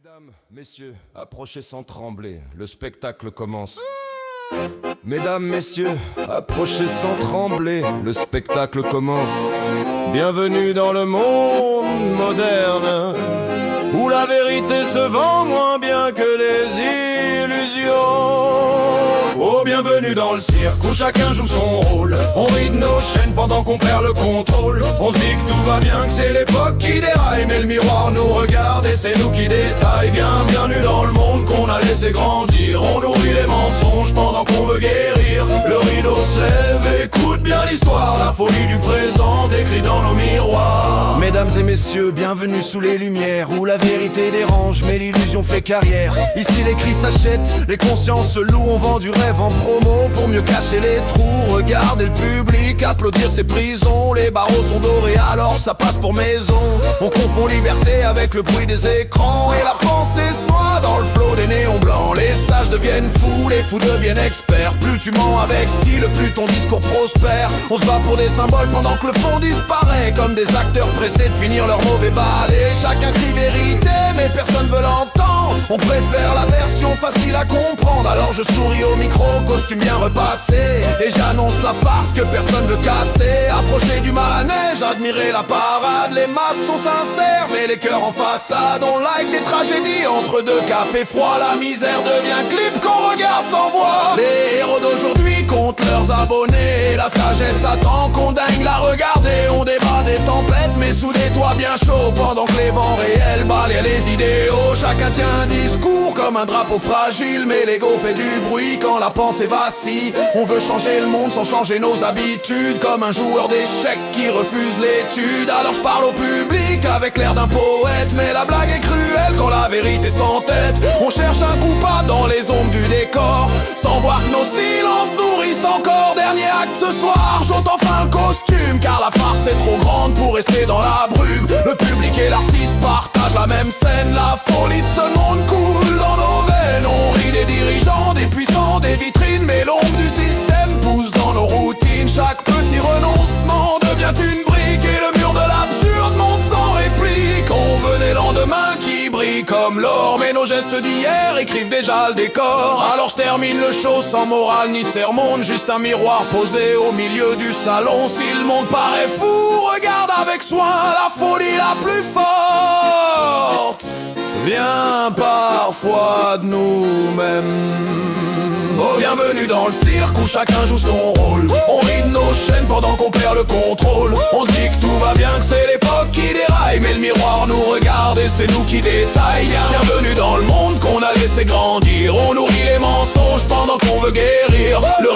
Mesdames, messieurs, approchez sans trembler, le spectacle commence. Mesdames, messieurs, approchez sans trembler, le spectacle commence. Bienvenue dans le monde moderne, où la vérité se vend moins bien que les illusions. Oh, bienvenue dans le cirque où chacun joue son rôle. On rit de nos chaînes pendant qu'on perd le contrôle. On se dit que tout va bien, que c'est l'époque qui déraille, mais le miroir nous regarde et c'est nous qui détaille. Bienvenue dans le monde qu'on a laissé grandir. On nourrit les mensonges pendant qu'on veut guérir. Le rideau se lève, écoute bien l'histoire, la folie du présent décrite dans nos miroirs. Mesdames et messieurs, bienvenue sous les lumières, où la vérité dérange mais l'illusion fait carrière. Ici les cris s'achètent, les consciences se louent, on vend du rêve en promo pour mieux cacher les trous. Regardez le public applaudir ces prisons, les barreaux sont dorés alors ça passe pour maison. On confond liberté avec le bruit des écrans et la pensée se noie dans le flot des néons blancs. Les sages deviennent fous, les fous deviennent experts. Plus tu mens avec style, plus ton discours prospère. On se bat pour des symboles pendant que le fond disparaît, comme des acteurs pressés de finir leur mauvais ballet. Chacun crie vérité mais personne veut l'entendre. On préfère la version facile à comprendre. Alors je souris au micro, costume bien repassé, et j'annonce la farce que personne veut casser. Approcher du manège, admirer la parade. Les masques sont sincères mais les cœurs en façade. On like des tragédies entre deux cafés froids. La misère devient clip qu'on regarde sans voix. Les héros d'aujourd'hui comptent leurs abonnés. La sagesse attend qu'on dingue la regarder. On débat des tempêtes mais sous des toits bien chauds, pendant que les vents réels balayent les idéaux. Chacun tient un discours comme un drapeau fragile, mais l'ego fait du bruit quand la pensée vacille. On veut changer le monde sans changer nos habitudes, comme un joueur d'échecs qui refuse l'étude. Alors je parle au public avec l'air d'un poète, mais la blague est cruelle quand la vérité s'entête. On cherche un coupable dans les ombres du décor, sans voir que nos silences nourrissent encore. Dernier acte ce soir, j'ôte enfin le costume, car la farce est trop grande pour rester dans la brume. Le public et l'artiste partagent la même scène. La folie de ce monde coule dans nos veines. On rit des dirigeants, des puissants, des vitrines, mais l'ombre du système pousse dans nos routines. Chaque petit renoncement devient une brique, et le mur de l'absurde monte sans réplique. On veut des lendemains qui brillent comme l'or, mais nos gestes d'hier écrivent déjà le décor. Alors je termine le show sans morale ni sermon, juste un miroir posé au milieu du salon. Si le monde paraît fou, regarde avec soin la folie la plus forte vient parfois de nous-mêmes. Oh, bienvenue dans le cirque où chacun joue son rôle. On rit de nos chaînes pendant qu'on perd le contrôle. On se dit que tout va bien, que c'est l'époque qui déraille, mais le miroir nous regarde et c'est nous qui détaille. Bienvenue dans le monde qu'on a laissé grandir. On nourrit les mensonges pendant qu'on veut guérir. Le